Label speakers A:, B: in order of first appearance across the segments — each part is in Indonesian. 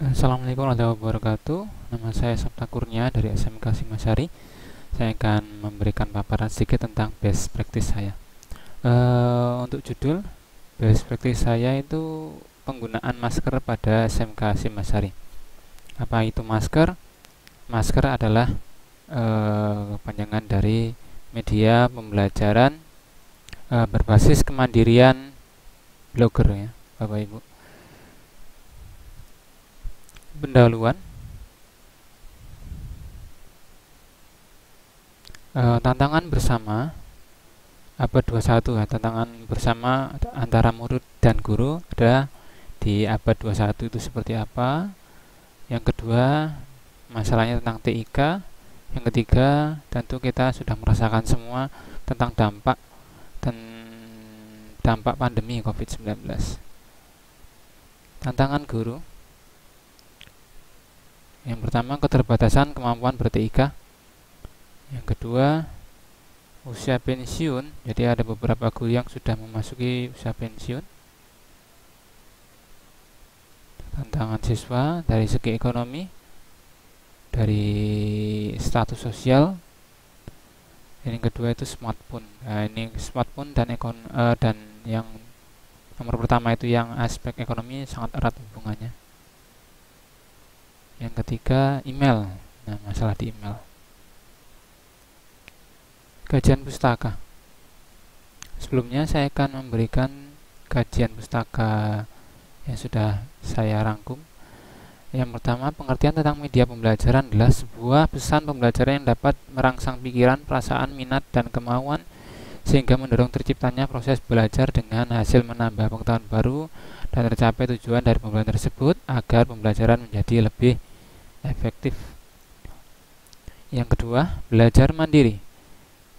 A: Assalamualaikum warahmatullahi wabarakatuh. Nama saya Sabta Kurnia dari SMK Simasari. Saya akan memberikan paparan sedikit tentang best practice saya. Untuk judul best practice saya itu penggunaan masker pada SMK Simasari. Apa itu masker? Masker adalah kepanjangan dari media pembelajaran berbasis kemandirian blogger ya, Bapak Ibu. Pendahuluan. Tantangan bersama abad 21 ya, tantangan bersama antara murid dan guru ada di abad 21 itu seperti apa. Yang kedua, masalahnya tentang TIK. Yang ketiga, tentu kita sudah merasakan semua tentang dan dampak pandemi COVID-19. Tantangan guru. Yang pertama, keterbatasan kemampuan ber-TIK. Yang kedua, usia pensiun. Jadi ada beberapa guru yang sudah memasuki usia pensiun. Tantangan siswa dari segi ekonomi, dari status sosial. Yang kedua itu smartphone. Nah, ini smartphone dan yang nomor pertama itu yang aspek ekonomi sangat erat hubungannya. Yang ketiga email. Nah, masalah di email. Kajian pustaka. Sebelumnya saya akan memberikan kajian pustaka yang sudah saya rangkum. Yang pertama, pengertian tentang media pembelajaran adalah sebuah pesan pembelajaran yang dapat merangsang pikiran, perasaan, minat, dan kemauan sehingga mendorong terciptanya proses belajar dengan hasil menambah pengetahuan baru dan tercapai tujuan dari pembelajaran tersebut agar pembelajaran menjadi lebih efektif. Yang kedua, belajar mandiri.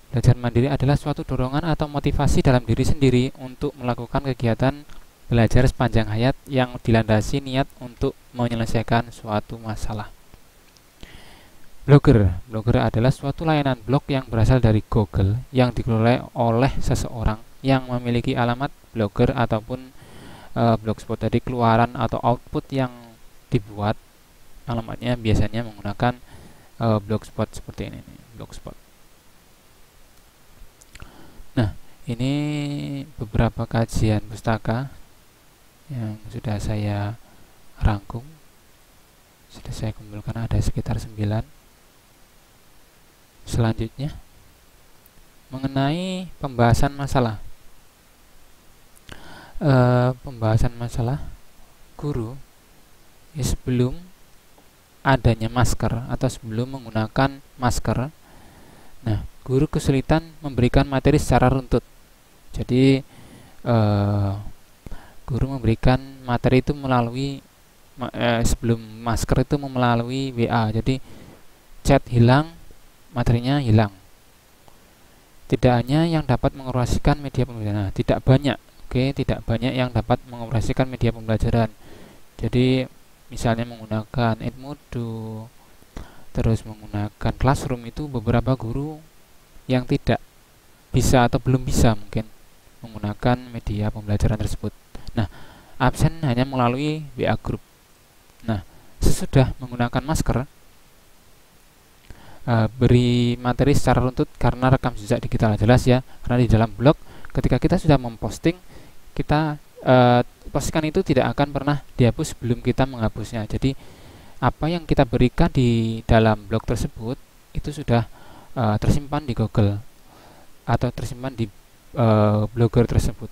A: Belajar mandiri adalah suatu dorongan atau motivasi dalam diri sendiri untuk melakukan kegiatan belajar sepanjang hayat yang dilandasi niat untuk menyelesaikan suatu masalah. Blogger. Blogger adalah suatu layanan blog yang berasal dari Google yang dikelola oleh seseorang yang memiliki alamat blogger ataupun blogspot. Jadi keluaran atau output yang dibuat alamatnya biasanya menggunakan blogspot seperti ini nih, blogspot. Nah, ini beberapa kajian pustaka yang sudah saya rangkum, sudah saya kumpulkan, ada sekitar 9. Selanjutnya mengenai pembahasan masalah. Pembahasan masalah guru ya, sebelum adanya masker atau sebelum menggunakan masker. Nah, guru kesulitan memberikan materi secara runtut. Jadi guru memberikan materi itu melalui sebelum masker itu melalui WA. Jadi chat hilang, materinya hilang. Tidak hanya yang dapat mengoperasikan media pembelajaran. Nah, tidak banyak. Tidak banyak yang dapat mengoperasikan media pembelajaran. Jadi misalnya menggunakan Edmodo, terus menggunakan Classroom, itu beberapa guru yang tidak bisa atau belum bisa mungkin menggunakan media pembelajaran tersebut. Nah, absen hanya melalui WA group. Nah, sesudah menggunakan masker, beri materi secara runtut karena rekam jejak digital jelas ya. Karena di dalam blog ketika kita sudah memposting, kita postingan itu tidak akan pernah dihapus sebelum kita menghapusnya. Jadi apa yang kita berikan di dalam blog tersebut itu sudah tersimpan di Google atau tersimpan di blogger tersebut.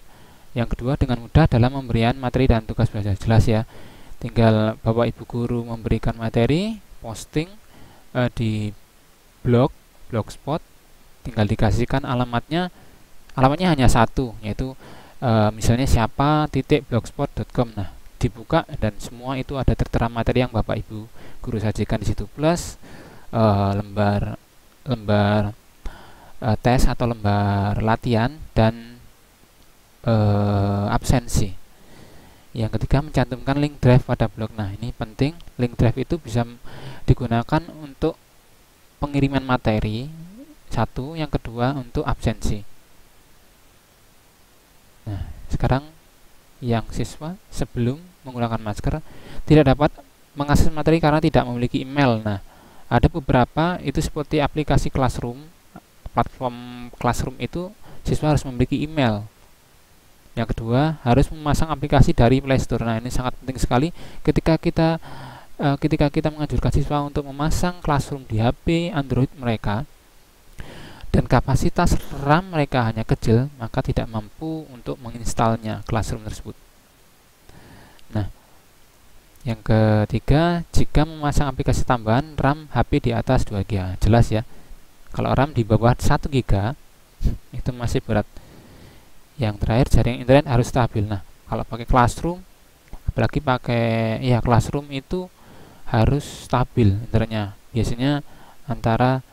A: Yang kedua, dengan mudah dalam pemberian materi dan tugas belajar jelas ya. Tinggal Bapak Ibu guru memberikan materi, posting di blogspot, tinggal dikasihkan alamatnya. Alamatnya hanya satu, yaitu misalnya siapa.blogspot.com. Nah, dibuka dan semua itu ada tertera materi yang Bapak Ibu guru sajikan di situ, plus lembar tes atau lembar latihan dan absensi. Yang ketiga, mencantumkan link drive pada blog. Nah, ini penting. Link drive itu bisa digunakan untuk pengiriman materi, satu. Yang kedua, untuk absensi. Nah, sekarang yang siswa sebelum menggunakan masker tidak dapat mengakses materi karena tidak memiliki email. Nah, ada beberapa itu seperti aplikasi Classroom, platform Classroom itu siswa harus memiliki email. Yang kedua, harus memasang aplikasi dari Play Store. Nah, ini sangat penting sekali ketika kita menganjurkan siswa untuk memasang Classroom di HP Android mereka dan kapasitas RAM mereka hanya kecil, maka tidak mampu untuk menginstalnya Classroom tersebut. Nah, yang ketiga, jika memasang aplikasi tambahan RAM HP di atas 2 GB, jelas ya. Kalau RAM di bawah 1 GB itu masih berat. Yang terakhir, jaringan internet harus stabil. Nah, kalau pakai Classroom, apalagi pakai Classroom itu harus stabil internetnya. Biasanya antara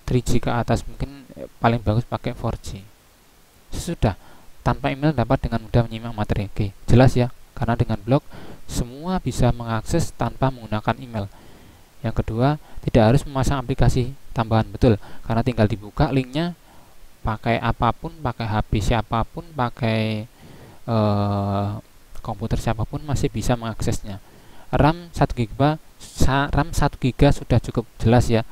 A: 3G ke atas, mungkin paling bagus pakai 4G. Sesudah, tanpa email dapat dengan mudah menyimak materi. Oke, jelas ya, karena dengan blog semua bisa mengakses tanpa menggunakan email. Yang kedua, tidak harus memasang aplikasi tambahan, betul, karena tinggal dibuka linknya, pakai apapun, pakai HP siapapun, pakai komputer siapapun masih bisa mengaksesnya. RAM 1 GB sudah cukup, jelas ya,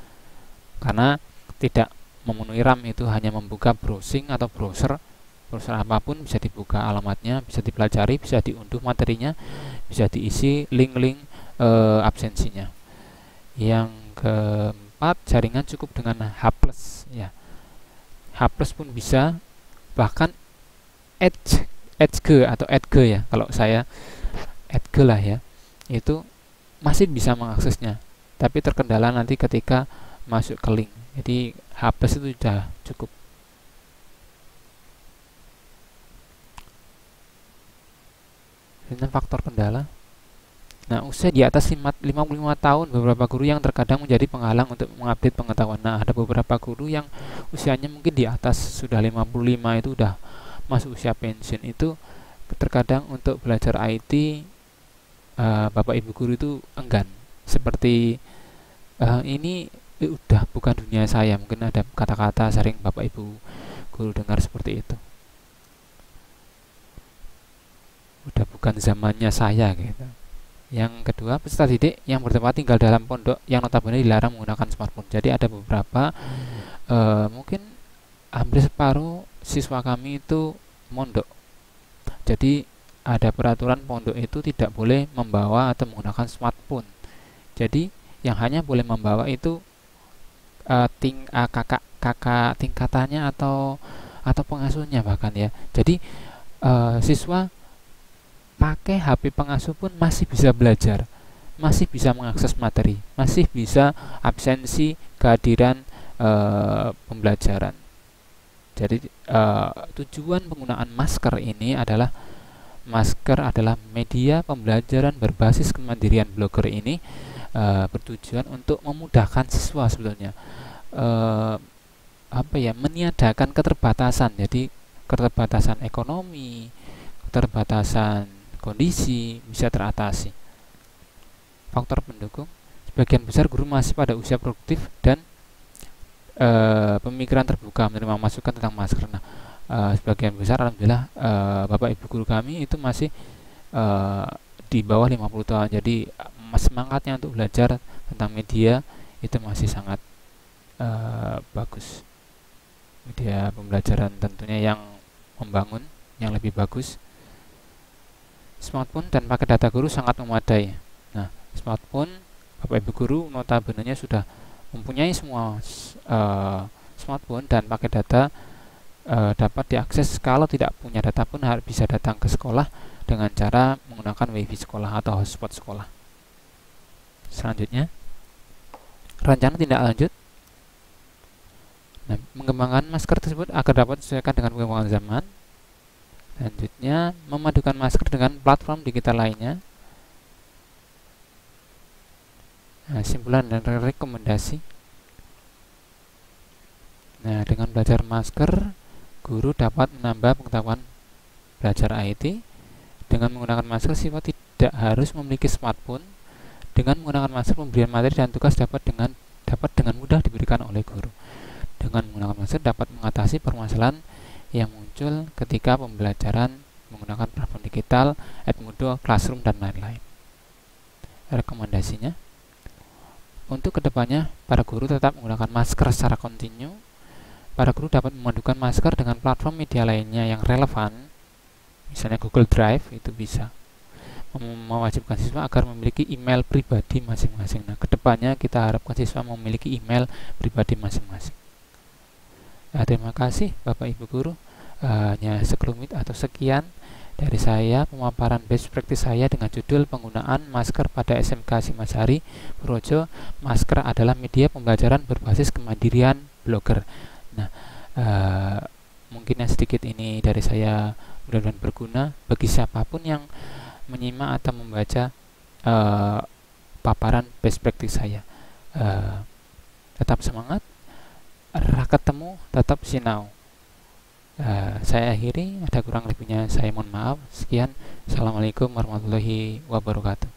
A: karena tidak memenuhi RAM, itu hanya membuka browsing atau browser apapun bisa dibuka, alamatnya bisa dipelajari, bisa diunduh materinya, bisa diisi link-link absensinya. Yang keempat, jaringan cukup dengan H+ ya. H+ pun bisa, bahkan Edge atau Edge ya, kalau saya Edge lah ya, itu masih bisa mengaksesnya, tapi terkendala nanti ketika masuk ke link. Jadi H+ itu sudah cukup. Ini faktor kendala. Nah, usia di atas 55 tahun, beberapa guru yang terkadang menjadi penghalang untuk mengupdate pengetahuan. Nah, ada beberapa guru yang usianya mungkin di atas sudah 55, itu udah masuk usia pensiun. Itu terkadang untuk belajar IT, Bapak Ibu guru itu enggan. Seperti ini udah bukan dunia saya, mungkin ada kata-kata sering Bapak Ibu guru dengar seperti itu. Udah bukan zamannya saya gitu. Yang kedua, peserta didik yang bertempat tinggal dalam pondok yang notabene dilarang menggunakan smartphone. Jadi ada beberapa, mungkin hampir separuh siswa kami itu mondok. Jadi ada peraturan pondok itu tidak boleh membawa atau menggunakan smartphone. Jadi yang hanya boleh membawa itu kakak tingkatannya atau pengasuhnya bahkan ya. Jadi siswa pakai HP pengasuh pun masih bisa belajar, masih bisa mengakses materi, masih bisa absensi kehadiran pembelajaran. Jadi tujuan penggunaan masker ini adalah, masker adalah media pembelajaran berbasis kemandirian blogger ini bertujuan untuk memudahkan siswa sebetulnya, meniadakan keterbatasan. Jadi keterbatasan ekonomi, keterbatasan kondisi bisa teratasi. Faktor pendukung, sebagian besar guru masih pada usia produktif dan pemikiran terbuka menerima masukan tentang masker. Nah, sebagian besar alhamdulillah Bapak Ibu guru kami itu masih di bawah 50 tahun. Jadi semangatnya untuk belajar tentang media itu masih sangat bagus. Media pembelajaran tentunya yang membangun, yang lebih bagus. Smartphone dan paket data guru sangat memadai. Nah, smartphone Bapak Ibu guru notabene sudah mempunyai semua smartphone dan paket data dapat diakses. Kalau tidak punya data pun bisa datang ke sekolah dengan cara menggunakan wifi sekolah atau hotspot sekolah. Selanjutnya, rencana tindak lanjut. Nah, mengembangkan masker tersebut agar dapat disesuaikan dengan perkembangan zaman. Selanjutnya, memadukan masker dengan platform digital lainnya. Nah, simpulan dan rekomendasi. Nah, dengan belajar masker, guru dapat menambah pengetahuan belajar IT. Dengan menggunakan masker, siswa tidak harus memiliki smartphone. Dengan menggunakan masker, pemberian materi dan tugas dapat dengan mudah diberikan oleh guru. Dengan menggunakan masker dapat mengatasi permasalahan yang muncul ketika pembelajaran menggunakan platform digital, Edmodo, Classroom, dan lain-lain. rekomendasinya. Untuk kedepannya, para guru tetap menggunakan masker secara kontinu. Para guru dapat memadukan masker dengan platform media lainnya yang relevan, misalnya Google Drive, itu bisa mewajibkan siswa agar memiliki email pribadi masing-masing. Nah, kedepannya kita harapkan siswa memiliki email pribadi masing-masing. Nah, terima kasih Bapak Ibu Guru. Hanya sekelumit atau sekian dari saya pemaparan best practice saya dengan judul penggunaan masker pada SMK Simasari Purworejo. Masker adalah media pembelajaran berbasis kemandirian blogger. Nah, mungkin yang sedikit ini dari saya mudah-mudahan berguna bagi siapapun yang menyimak atau membaca paparan best practice saya. Tetap semangat, ketemu, tetap sinau. Saya akhiri, ada kurang lebihnya saya mohon maaf. Sekian, assalamualaikum warahmatullahi wabarakatuh.